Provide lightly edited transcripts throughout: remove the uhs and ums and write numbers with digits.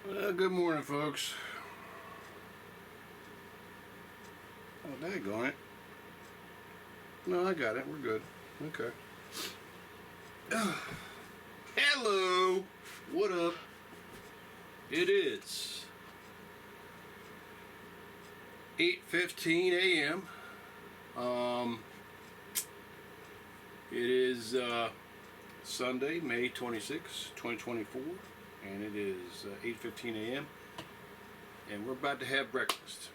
Well, good morning, folks. Oh, daggone it. No, I got it. We're good. Okay. Hello. What up? It is 8:15 a.m. It is Sunday, May 26, 2024, and it is 8:15 a.m. and we're about to have breakfast.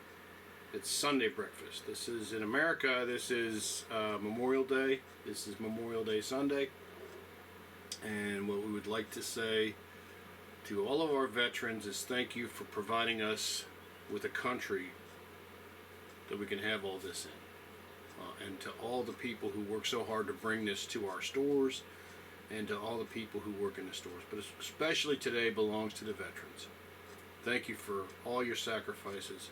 It's Sunday breakfast. This is in America. This is Memorial Day. This is Memorial Day Sunday, and what we would like to say to all of our veterans is thank you for providing us with a country that we can have all this in. And to all the people who work so hard to bring this to our stores, and to all the people who work in the stores, but especially today belongs to the veterans. Thank you for all your sacrifices.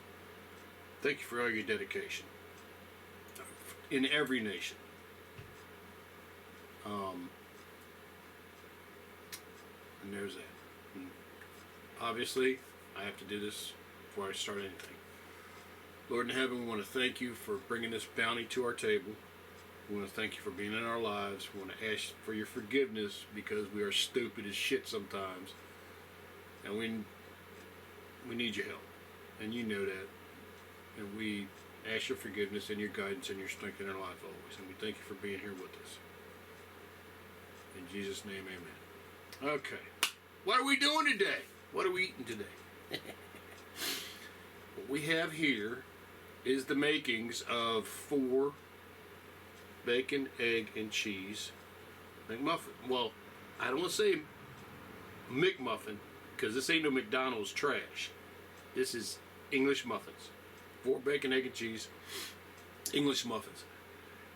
Thank you for all your dedication in every nation. And there's that. And obviously, I have to do this before I start anything. Lord in heaven, we want to thank you for bringing this bounty to our table. We want to thank you for being in our lives. We want to ask for your forgiveness because we are stupid as shit sometimes. And we need your help. And you know that. And we ask your forgiveness and your guidance and your strength in our life always. And we thank you for being here with us. In Jesus' name, amen. Okay. What are we doing today? What are we eating today? What we have here is the makings of 4 bacon, egg, and cheese McMuffin. Well, I don't want to say McMuffin because this ain't no McDonald's trash. This is English muffins. 4 bacon, egg, and cheese English muffins.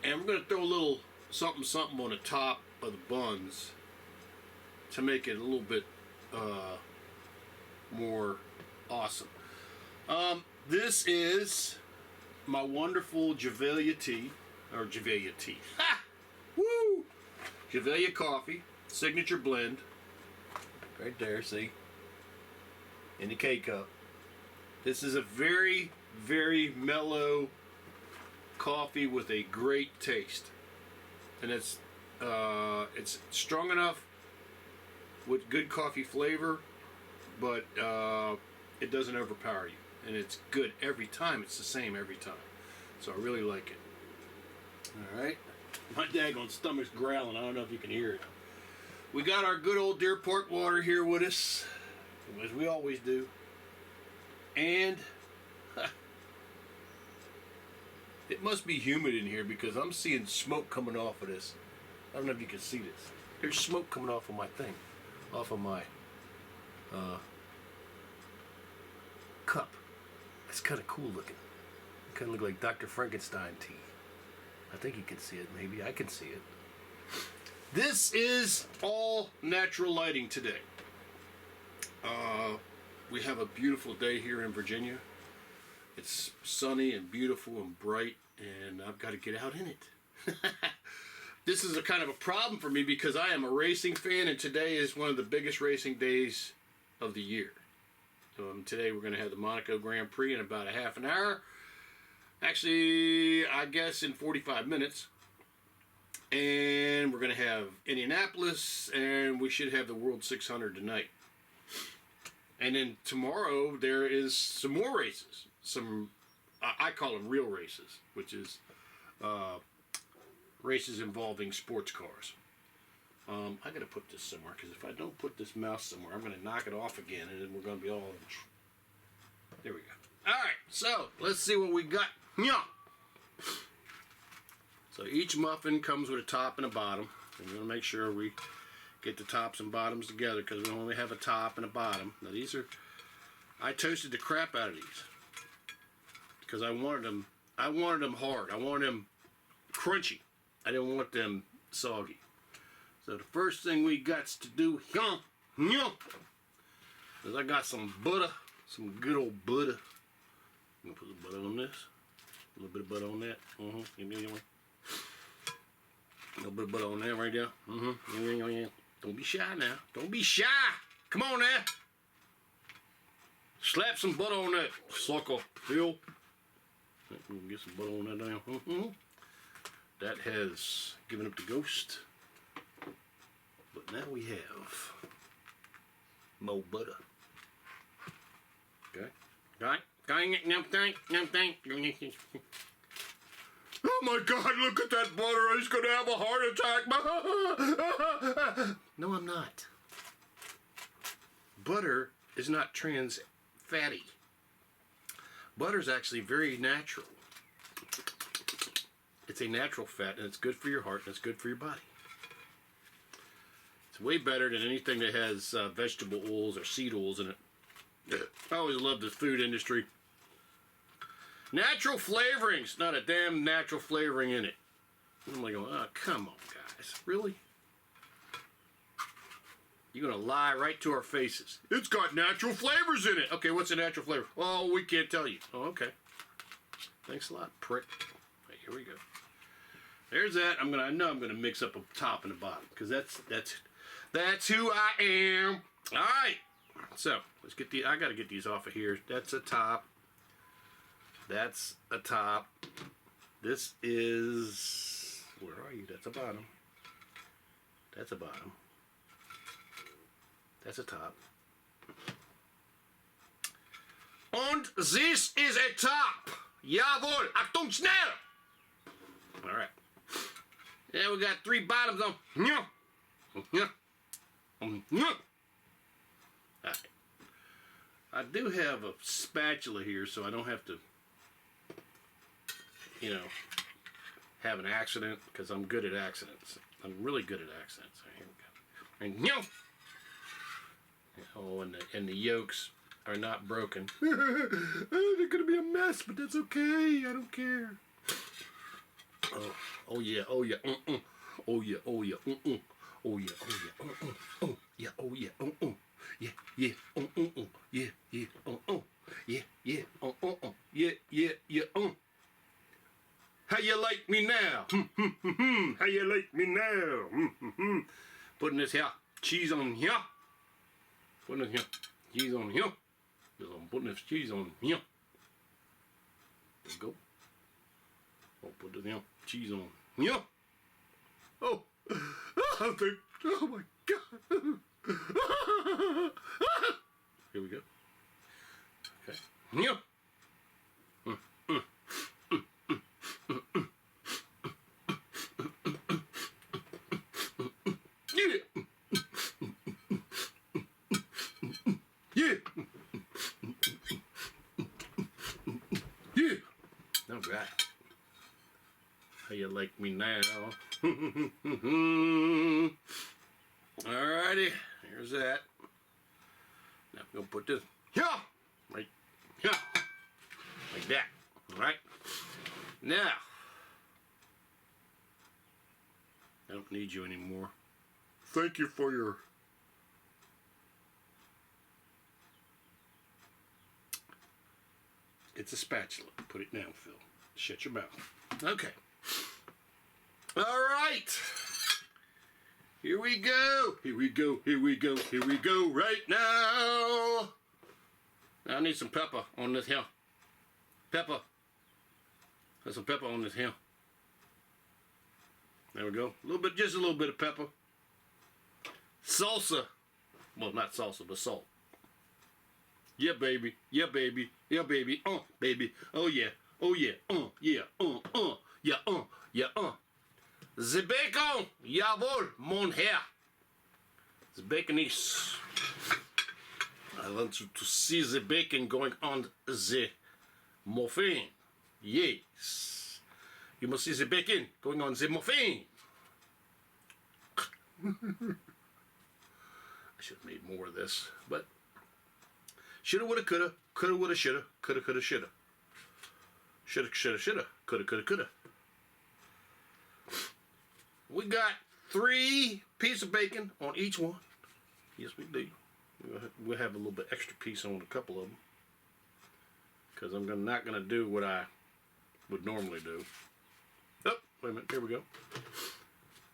And we're going to throw a little something on the top of the buns to make it a little bit more awesome. This is my wonderful Gevalia tea, or Gevalia tea. Ha! Woo! Gevalia coffee, signature blend. Right there, see? In the K-cup. This is a very, very mellow coffee with a great taste. And it's strong enough with good coffee flavor, but it doesn't overpower you. And it's good every time. It's the same every time. So I really like it. Alright. My daggone stomach's growling. I don't know if you can hear it. We got our good old Deer Park water here with us, as we always do. And it must be humid in here because I'm seeing smoke coming off of this. I don't know if you can see this. There's smoke coming off of my thing. Off of my cup. It's kind of cool looking. It kind of look like Dr. Frankenstein tea. I think you can see it, maybe. I can see it. This is all natural lighting today. We have a beautiful day here in Virginia. It's sunny and beautiful and bright, and I've got to get out in it. This is a kind of a problem for me because I am a racing fan, and today is one of the biggest racing days of the year. Today we're going to have the Monaco Grand Prix in about a half an hour. Actually, I guess in 45 minutes. And we're going to have Indianapolis, and we should have the World 600 tonight. And then tomorrow there is some more races. Some, I call them real races, which is races involving sports cars. I got to put this somewhere, because if I don't put this mouse somewhere, I'm going to knock it off again, and then we're going to be all... There we go. All right, so let's see what we got. Yeah. So each muffin comes with a top and a bottom. I'm going to make sure we get the tops and bottoms together because we only have a top and a bottom. Now these are... I toasted the crap out of these because I wanted them hard. I wanted them crunchy. I didn't want them soggy. So the first thing we got to do is I got some butter, some good old butter. I'm gonna put the butter on this, a little bit of butter on that. Give me one. A little bit of butter on that right there. Don't be shy now. Don't be shy. Come on now. Slap some butter on that, sucker, Phil. We'll get some butter on that now. That has given up the ghost. But now we have more butter. Okay. Oh my God, look at that butter. He's going to have a heart attack. No, I'm not. Butter is not trans fatty. Butter is actually very natural. It's a natural fat, and it's good for your heart, and it's good for your body. It's way better than anything that has vegetable oils or seed oils in it. I always loved the food industry. Natural flavorings, not a damn natural flavoring in it. I'm like, oh, come on, guys. Really? You're going to lie right to our faces. It's got natural flavors in it. Okay, what's a natural flavor? Oh, we can't tell you. Oh, okay. Thanks a lot, prick. Right, here we go. There's that. I know I'm gonna mix up a top and a bottom because that's who I am. All right. So let's get the. I gotta get these off of here. That's a top. That's a top. This is. Where are you? That's a bottom. That's a bottom. That's a top. Und this is a top. Jawohl. Achtung, schnell. All right. Yeah, we got 3 bottoms on. Yeah. Yeah. Yeah. All right. I do have a spatula here, so I don't have to, have an accident, because I'm good at accidents. I'm really good at accidents. Here we go. And yeah. Oh, and the yolks are not broken. They're gonna be a mess, but that's okay. I don't care. Oh yeah, oh yeah, oh yeah, oh yeah, oh yeah, oh yeah, oh yeah, oh yeah, yeah, yeah, yeah, yeah, yeah, yeah, yeah, yeah, How you like me now? How you like me now? Putting this here cheese on here. Putting this here cheese on here. I'm putting this cheese on here. There we go. I'll put the damn cheese on here. Oh, oh my God. Here we go. Okay. Yeah. Yeah. Yeah. All right. How you like me now? Alrighty, here's that. Now I'm gonna put this here, right here, like that. All right. Now I don't need you anymore. Thank you for your. It's a spatula. Put it down, Phil. Shut your mouth. Okay. All right. Here we go. Here we go. Here we go. Here we go. Right now. I need some pepper on this here. Pepper. There's some pepper on this here. There we go. A little bit, just a little bit of pepper. Salsa. Well, not salsa, but salt. Yeah, baby. Yeah, baby. Yeah, baby. Baby. Oh, yeah. Oh, yeah. Yeah. Yeah. Yeah. The bacon. Jawohl, mon Herr. The bacon is. I want you to see the bacon going on the muffin. Yes. You must see the bacon going on the muffin. I should have made more of this, but shoulda, woulda, coulda, coulda, woulda, shoulda, coulda, coulda, shoulda. Shoulda, shoulda, shoulda, coulda, coulda, coulda. We got 3 pieces of bacon on each one. Yes, we do. We'll have a little bit extra piece on a couple of them, because I'm not going to do what I would normally do. Oh, wait a minute. Here we go.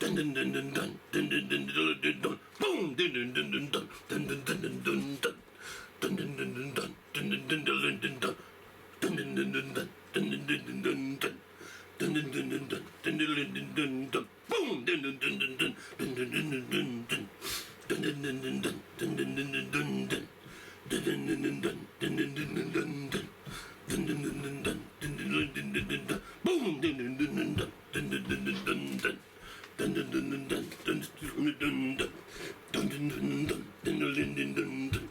Dun dun dun dun dun dun dun dun dun dun dun. Boom! Dun dun dun dun dun dun dun dun dun dun dun. Dun dun dun dun dun dun dun dun dun dun dun. Dun dun dun dun dun dun dun dun dun dun dun. Dun dun dun dun dun dun dun dun dun dun. Boom! Dun dun dun dun dun dun dun dun dun dun dun. Dun dun dun dun dun dun dun dun dun dun dun. Dun dun dun dun dun dun dun dun dun dun dun. Dun dun dun dun dun dun dun dun dun dun dun. Boom! Dun dun dun dun dun dun dun dun dun dun dun. Dun dun dun dun dun dun dun dun dun. Dun dun dun dun dun dun dun dun dun.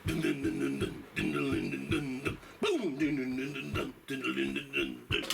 Dun dun dun dun dun dun dun dun dun dun. Boom! Dun dun dun dun dun dun dun dun dun dun.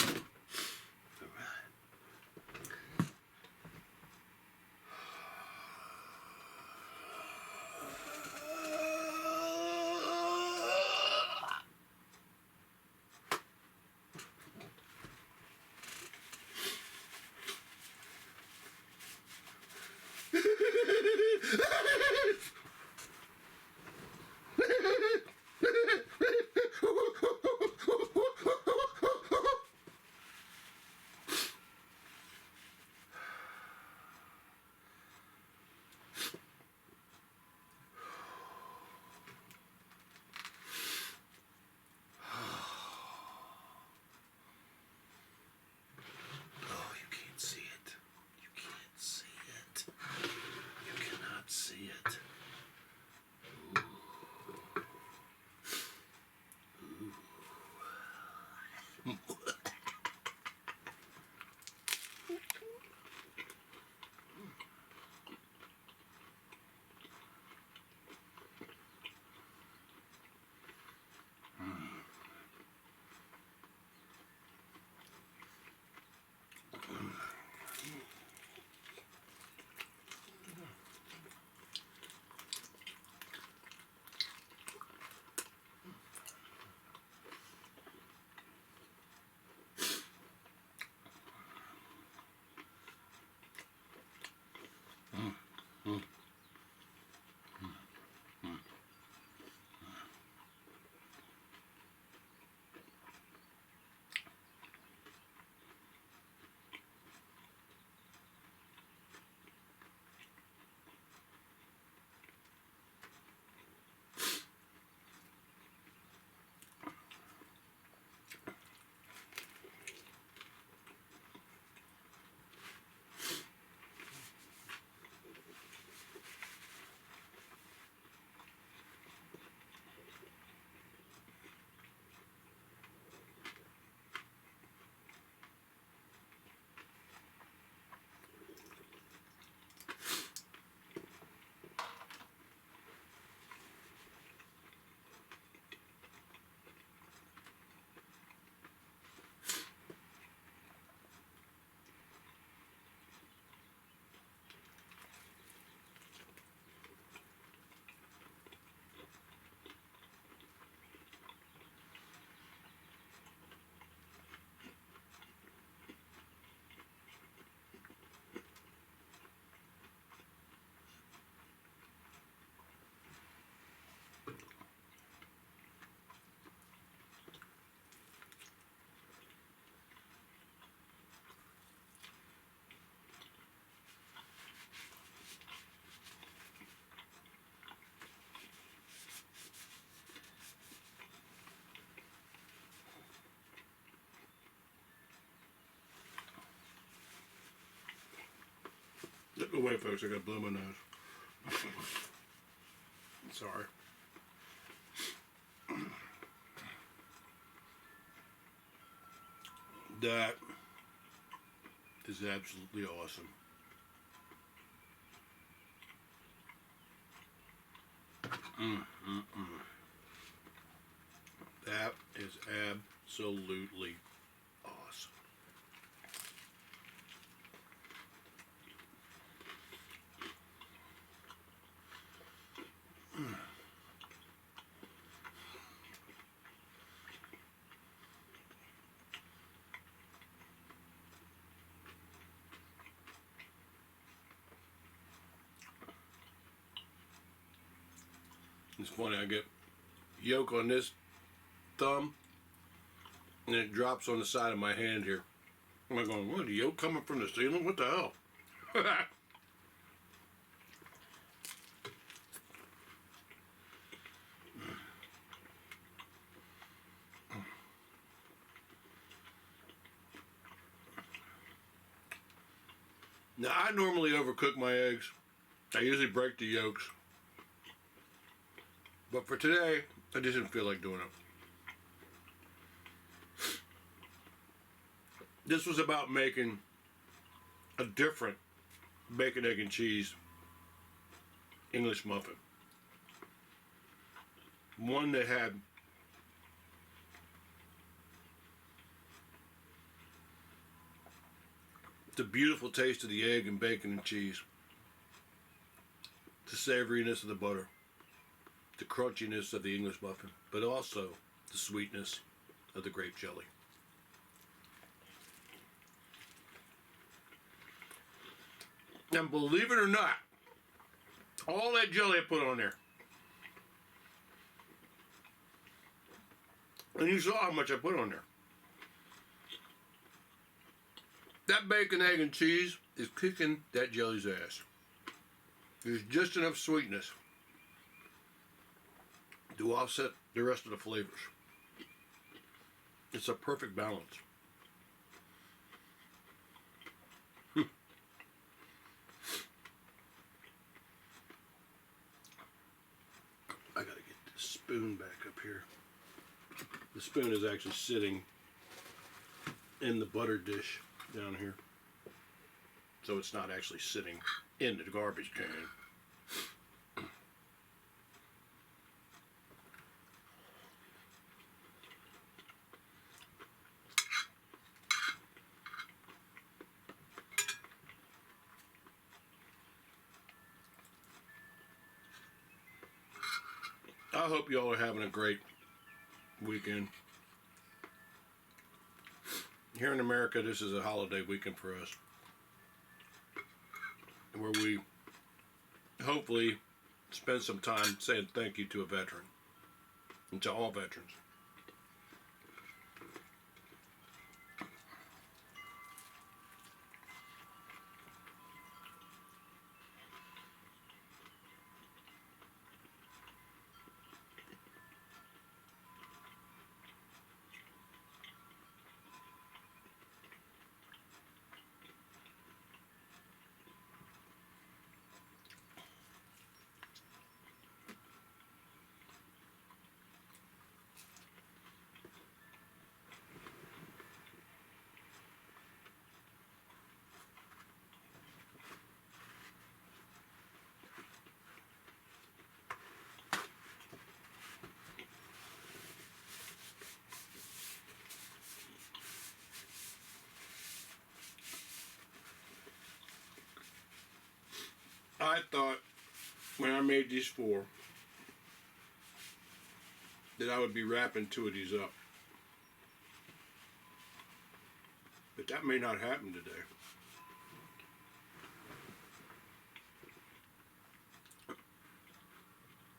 Oh, wait, folks, I gotta blow my nose. Sorry. That is absolutely awesome. That is absolutely awesome. It's funny, I get yolk on this thumb and it drops on the side of my hand here. I'm like going, what, the yolk coming from the ceiling? What the hell? Now, I normally overcook my eggs. I usually break the yolks. But for today, I just didn't feel like doing it. This was about making a different bacon, egg, and cheese English muffin. One that had the beautiful taste of the egg and bacon and cheese, the savoriness of the butter, the crunchiness of the English muffin, but also the sweetness of the grape jelly. And believe it or not, all that jelly I put on there, and you saw how much I put on there. That bacon, egg, and cheese is kicking that jelly's ass. There's just enough sweetness to offset the rest of the flavors. It's a perfect balance. I gotta get the spoon back up here. The spoon is actually sitting in the butter dish down here, so it's not actually sitting in the garbage can. I hope y'all are having a great weekend. Here in America, this is a holiday weekend for us, where we hopefully spend some time saying thank you to a veteran, and to all veterans. I thought when I made these 4 that I would be wrapping 2 of these up. But that may not happen today.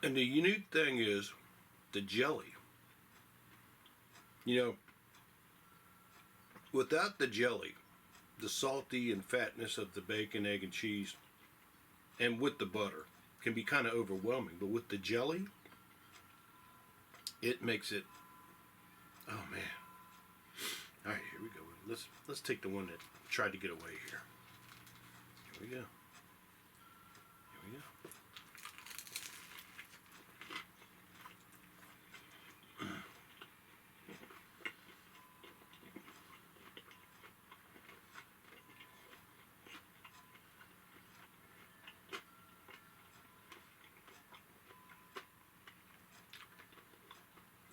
And the unique thing is the jelly. You know, without the jelly, the salty and fatness of the bacon, egg, and cheese, and with the butter, can be kind of overwhelming. But with the jelly, it makes it, oh man. All right, here we go. Let's take the one that tried to get away here. Here we go. Here we go.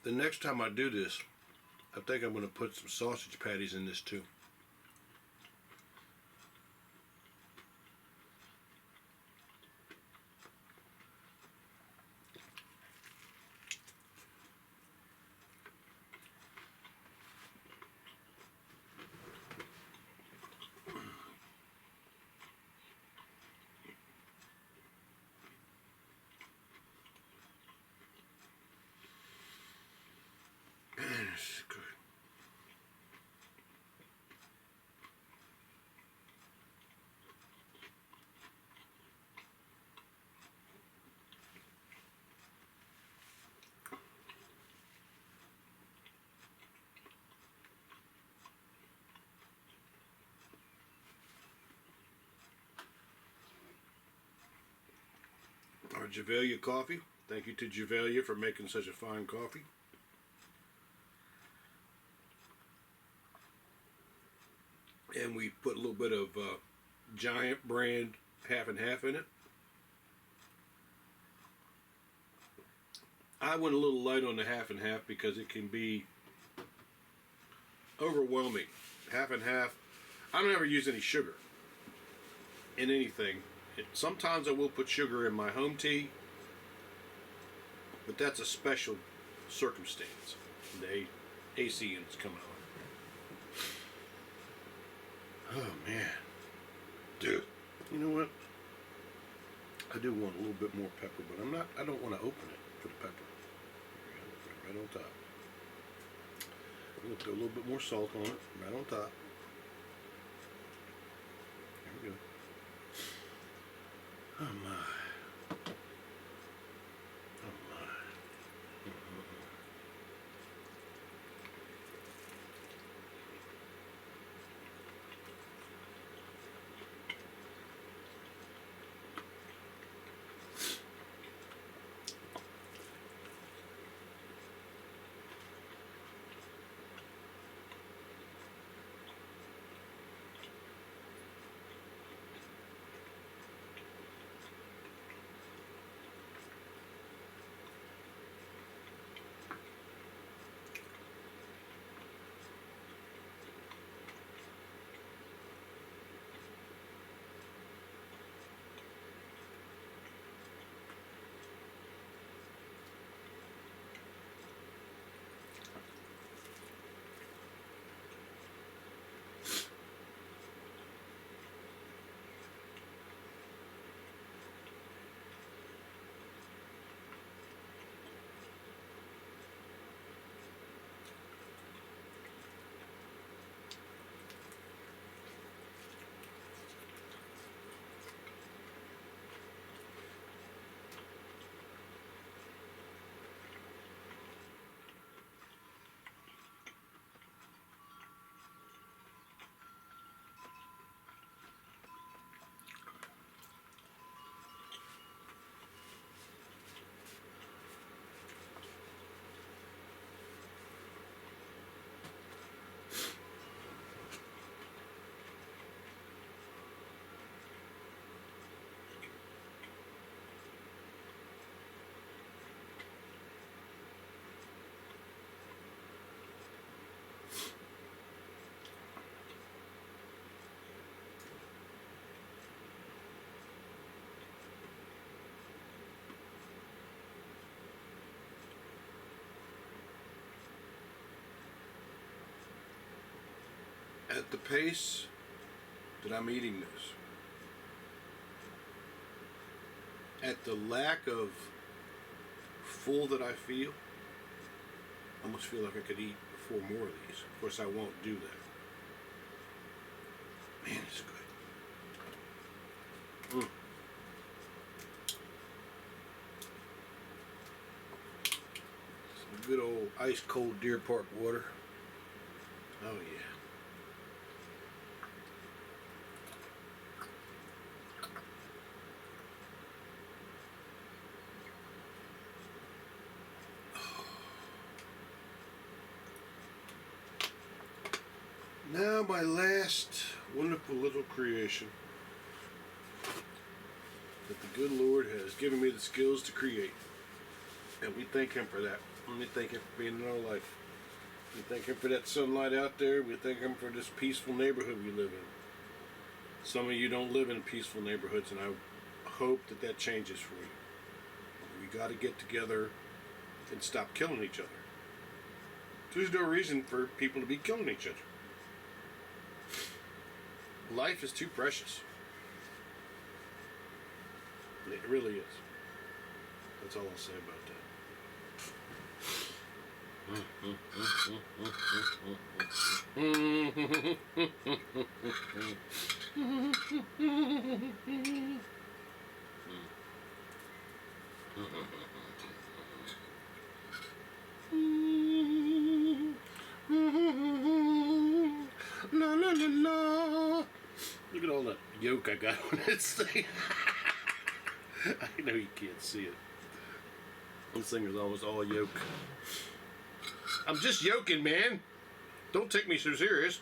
The next time I do this, I think I'm going to put some sausage patties in this too. Man, this is good. our Gevalia coffee. Thank you to Gevalia for making such a fine coffee. And we put a little bit of Giant brand half and half in it. I went a little light on the half and half because it can be overwhelming. Half and half. I don't ever use any sugar in anything. Sometimes I will put sugar in my home tea, but that's a special circumstance. The AC unit's coming on. Oh man, dude. You know what? I do want a little bit more pepper, but I don't want to open it for the pepper. Right on top. I'm gonna throw a little bit more salt on it, right on top. There we go. Oh my. Oh my. At the pace that I'm eating this, at the lack of full that I feel, I almost feel like I could eat 4 more of these. Of course, I won't do that. Man, it's good. Some good old ice cold Deer Park water. Oh yeah. Now my last wonderful little creation that the good Lord has given me the skills to create. And we thank Him for that. And we thank Him for being in our life. We thank Him for that sunlight out there. We thank Him for this peaceful neighborhood we live in. Some of you don't live in peaceful neighborhoods, and I hope that that changes for you. We got to get together and stop killing each other. There's no reason for people to be killing each other. Life is too precious. It really is. That's all I'll say about La la la la. Look at all that yolk I got on this thing. I know you can't see it. This thing is almost all yolk. I'm just yoking, man. Don't take me so serious.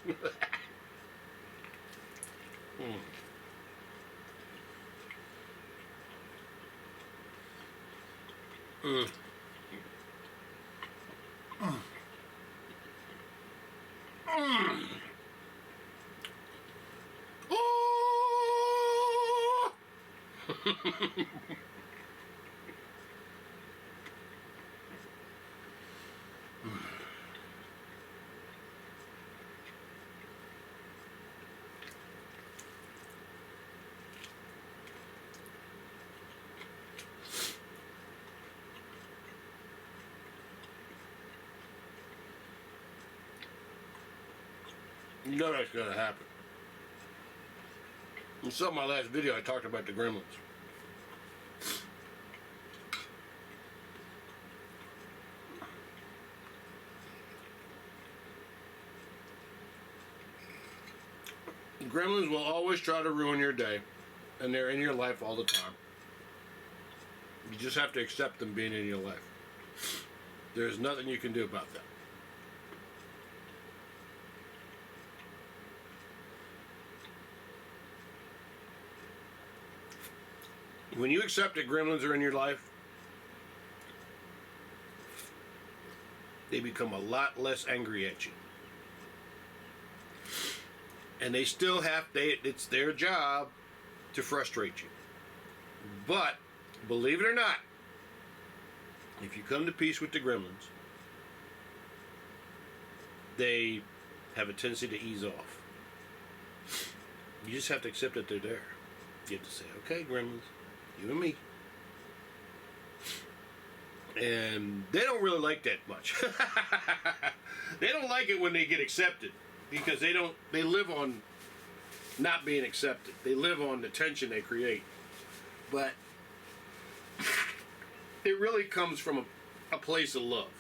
Mm. Oh! You know that's gonna happen. You saw my last video, I talked about the Gremlins. Gremlins will always try to ruin your day, and they're in your life all the time. You just have to accept them being in your life. There's nothing you can do about that. When you accept that gremlins are in your life, they become a lot less angry at you. And they still it's their job to frustrate you. But, believe it or not, if you come to peace with the gremlins, they have a tendency to ease off. You just have to accept that they're there. You have to say, okay, gremlins, you and me. And they don't really like that much. They don't like it when they get accepted, because they live on not being accepted. They live on the tension they create. But it really comes from a place of love,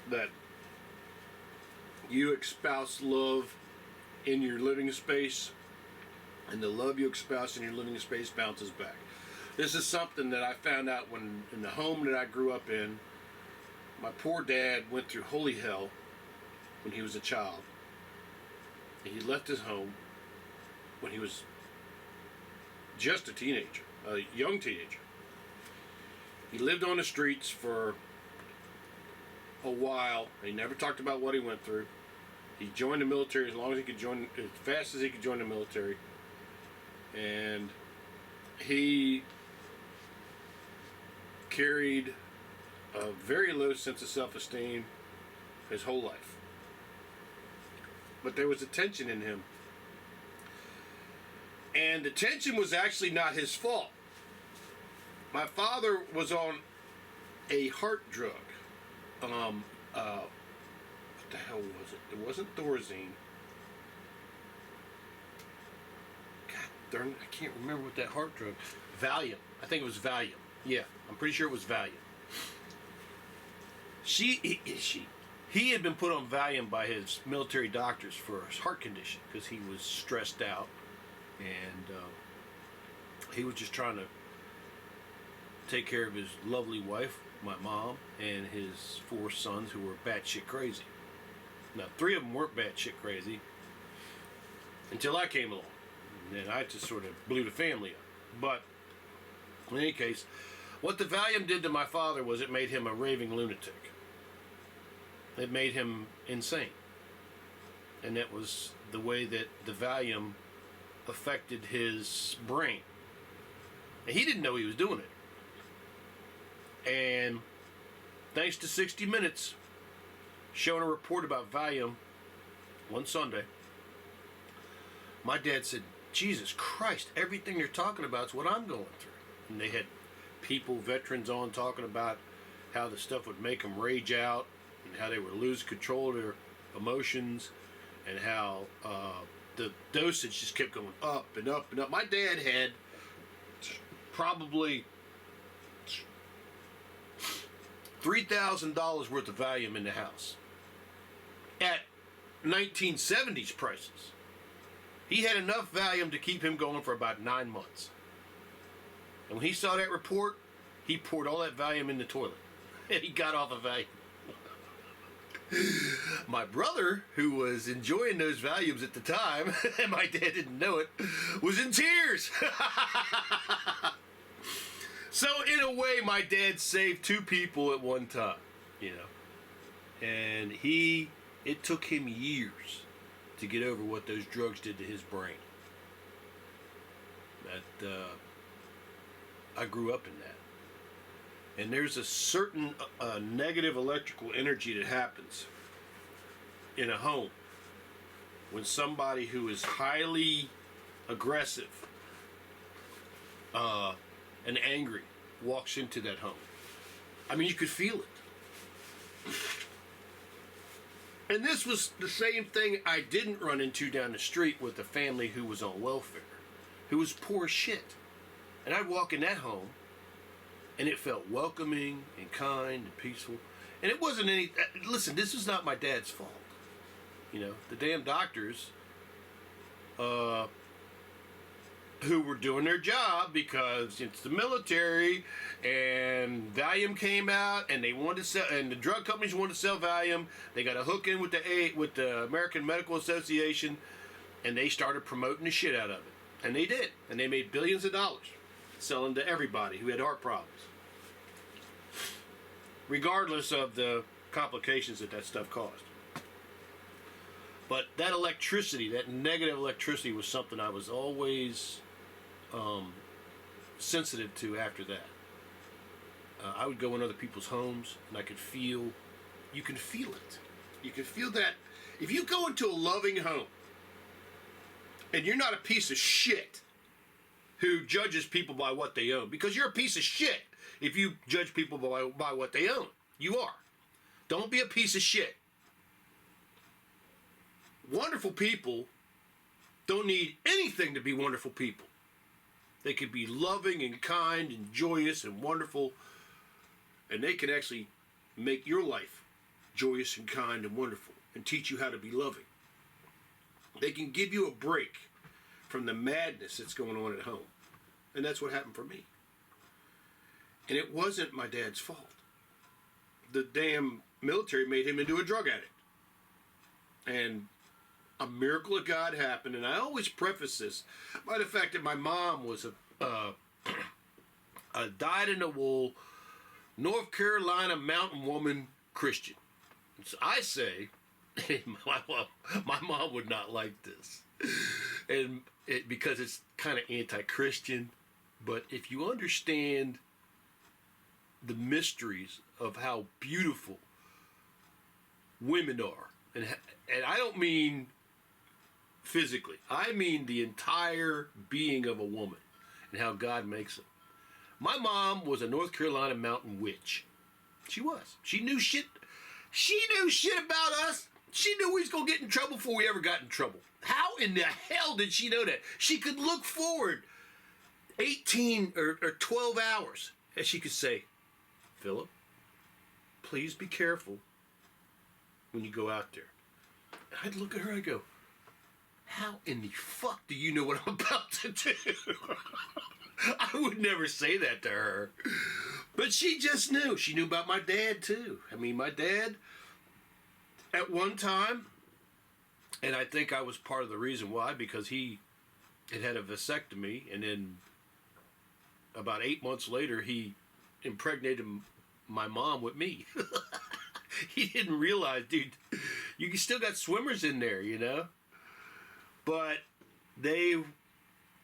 that you espouse love in your living space, and the love you espouse in your living space bounces back. This is something that I found out when, in the home that I grew up in, my poor dad went through holy hell when he was a child. He left his home when he was just a teenager, a young teenager. He lived on the streets for a while. He never talked about what he went through. He joined the military as fast as he could join the military. And he carried a very low sense of self-esteem his whole life. But there was a tension in him. And the tension was actually not his fault. My father was on a heart drug. What the hell was it? It wasn't Thorazine. God darn it, I can't remember what that heart drug. Valium. I think it was Valium. Yeah, I'm pretty sure it was Valium. He had been put on Valium by his military doctors for his heart condition, because he was stressed out, and he was just trying to take care of his lovely wife, my mom, and his 4 sons, who were batshit crazy. Now, 3 of them weren't batshit crazy until I came along, and then I just sort of blew the family up. But in any case, what the Valium did to my father was it made him a raving lunatic. It made him insane. And that was the way that the Valium affected his brain. And he didn't know he was doing it. And thanks to 60 Minutes showing a report about Valium one Sunday, my dad said, Jesus Christ, everything they're talking about is what I'm going through. And they had veterans on, talking about how the stuff would make them rage out, and how they would lose control of their emotions, and how the dosage just kept going up and up and up. My dad had probably $3,000 worth of Valium in the house at 1970s prices. He had enough Valium to keep him going for about 9 months. And when he saw that report, he poured all that Valium in the toilet. And he got off of Valium. My brother, who was enjoying those Valiums at the time, and my dad didn't know it, was in tears. So in a way, my dad saved two people at one time, you know. And it took him years to get over what those drugs did to his brain. I grew up in that. And there's a certain negative electrical energy that happens in a home when somebody who is highly aggressive and angry walks into that home. I mean, you could feel it. And this was the same thing I didn't run into down the street with a family who was on welfare, who was poor as shit. And I'd walk in that home, and it felt welcoming and kind and peaceful. And it wasn't any... Listen, this is not my dad's fault. You know, the damn doctors who were doing their job because it's the military and Valium came out and they wanted to sell, and the drug companies wanted to sell Valium. They got a hook in with the American Medical Association, and they started promoting the shit out of it. And they did. And they made billions of dollars selling to everybody who had heart problems, regardless of the complications that stuff caused. But that electricity, that negative electricity, was something I was always sensitive to after that. I would go in other people's homes, and I could feel, you can feel it. You can feel that. If you go into a loving home, and you're not a piece of shit who judges people by what they own, because you're a piece of shit if you judge people by what they own. You are. Don't be a piece of shit. Wonderful people don't need anything to be wonderful people. They can be loving and kind and joyous and wonderful, and they can actually make your life joyous and kind and wonderful and teach you how to be loving. They can give you a break from the madness that's going on at home. And that's what happened for me. And it wasn't my dad's fault. The damn military made him into a drug addict. And a miracle of God happened. And I always preface this by the fact that my mom was a dyed-in-the-wool North Carolina mountain woman Christian. So I say, my mom would not like this. And because it's kind of anti-Christian. But if you understand the mysteries of how beautiful women are, and I don't mean physically, I mean the entire being of a woman and how God makes them. My mom was a North Carolina mountain witch. She was. She knew shit. She knew shit about us. She knew we was going to get in trouble before we ever got in trouble. How in the hell did she know that? She could look forward 18 or 12 hours, and she could say, Philip, please be careful when you go out there. And I'd look at her and I'd go, how in the fuck do you know what I'm about to do? I would never say that to her. But she just knew. She knew about my dad, too. I mean, my dad, at one time, and I think I was part of the reason why, because he had a vasectomy, and then about 8 months later, he impregnated my mom with me. He didn't realize, dude, you still got swimmers in there, you know? But they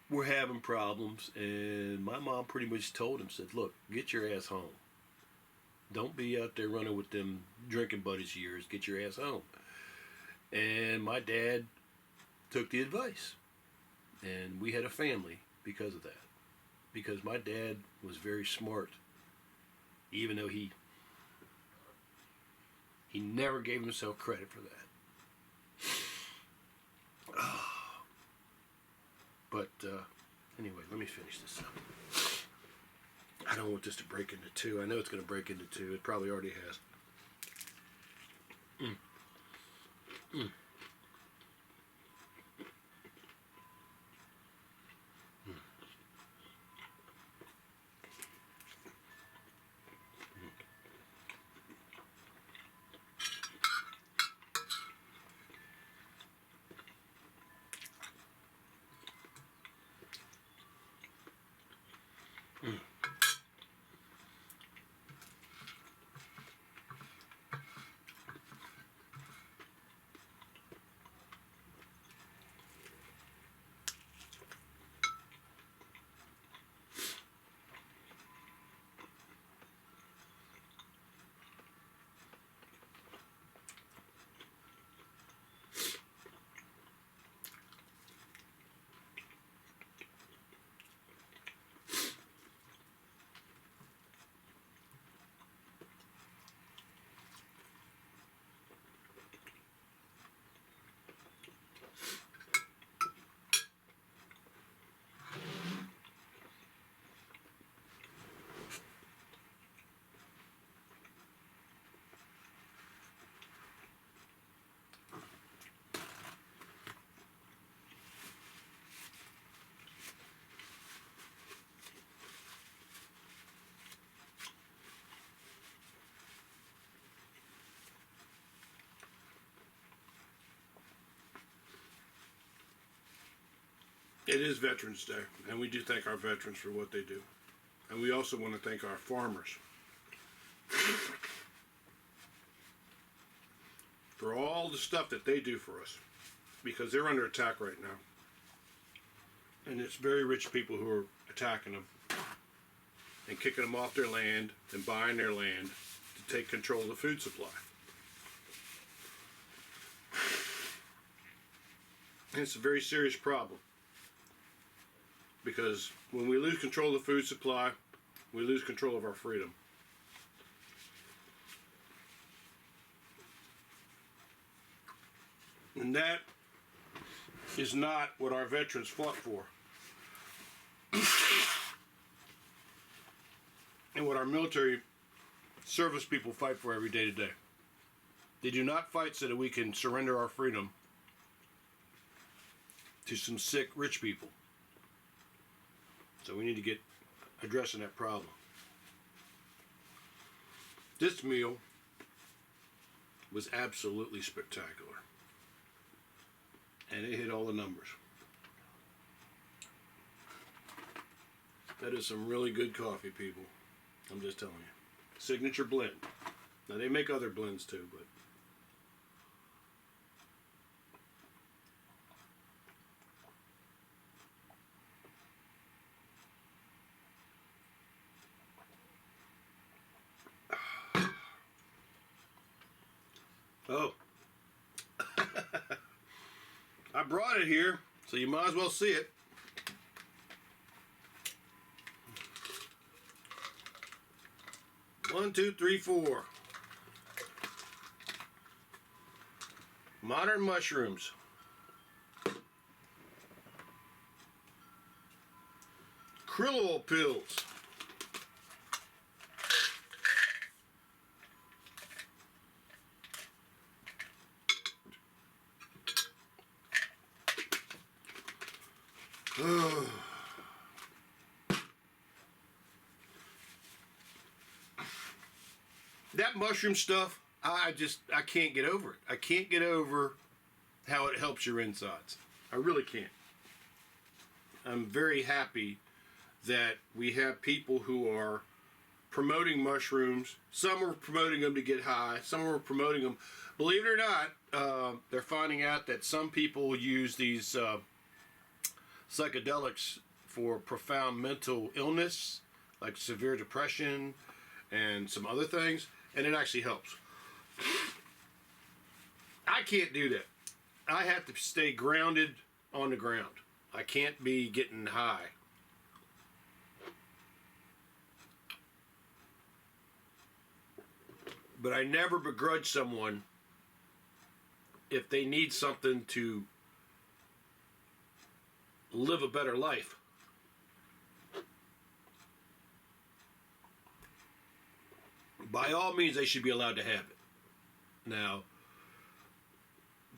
were having problems, and my mom pretty much told him, said, look, get your ass home. Don't be out there running with them drinking buddies of yours. Get your ass home. And my dad took the advice. And we had a family because of that. Because my dad was very smart. Even though he never gave himself credit for that. But anyway, let me finish this up. I don't want this to break into two. I know it's going to break into two. It probably already has. It is Veterans Day, and we do thank our veterans for what they do. And we also want to thank our farmers for all the stuff that they do for us, because they're under attack right now. And it's very rich people who are attacking them and kicking them off their land and buying their land to take control of the food supply. And it's a very serious problem, because when we lose control of the food supply, we lose control of our freedom. And that is not what our veterans fought for. And what our military service people fight for every day to day. They do not fight so that we can surrender our freedom to some sick rich people. So we need to get addressing that problem. This meal was absolutely spectacular. And it hit all the numbers. That is some really good coffee, people. I'm just telling you. Signature blend. Now they make other blends too, but oh. I brought it here, so you might as well see it. One, two, three, four. Modern mushrooms. Krill oil pills. That mushroom stuff, I can't get over it. I can't get over how it helps your insides. I really can't. I'm very happy that we have people who are promoting mushrooms. Some are promoting them to get high. Some are promoting them. Believe it or not, they're finding out that some people use these psychedelics for profound mental illness, like severe depression and some other things, and it actually helps. I can't do that. I have to stay grounded on the ground. I can't be getting high. But I never begrudge someone if they need something to live a better life. By all means, they should be allowed to have it. Now,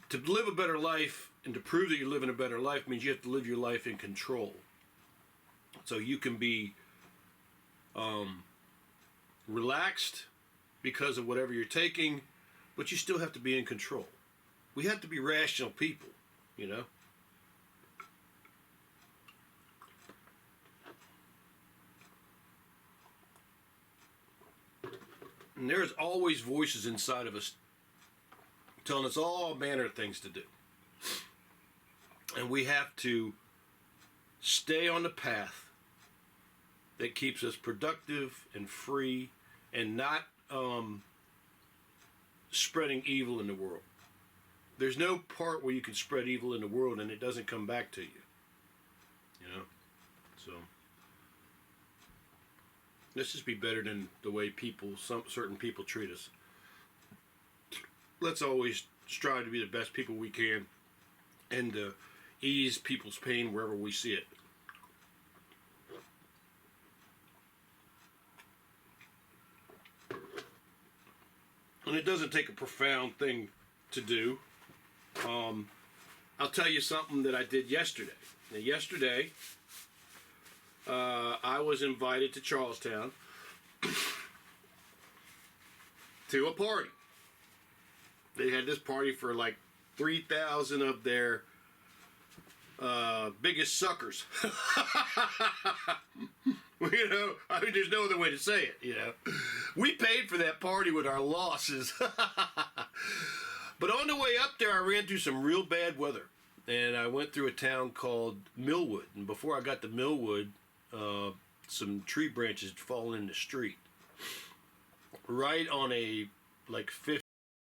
to live a better life and to prove that you're living a better life means you have to live your life in control. So you can be relaxed because of whatever you're taking, but you still have to be in control. We have to be rational people, you know? And there's always voices inside of us telling us all manner of things to do. And we have to stay on the path that keeps us productive and free and not spreading evil in the world. There's no part where you can spread evil in the world and it doesn't come back to you. You know? So let's just be better than the way certain people treat us. Let's always strive to be the best people we can and ease people's pain wherever we see it. And it doesn't take a profound thing to do. I'll tell you something that I did yesterday. Now, yesterday, I was invited to Charlestown to a party. They had this party for like 3,000 of their biggest suckers. You know, I mean, there's no other way to say it, you know. We paid for that party with our losses. But on the way up there, I ran through some real bad weather. And I went through a town called Millwood. And before I got to Millwood, some tree branches had fallen in the street. Right on a, like,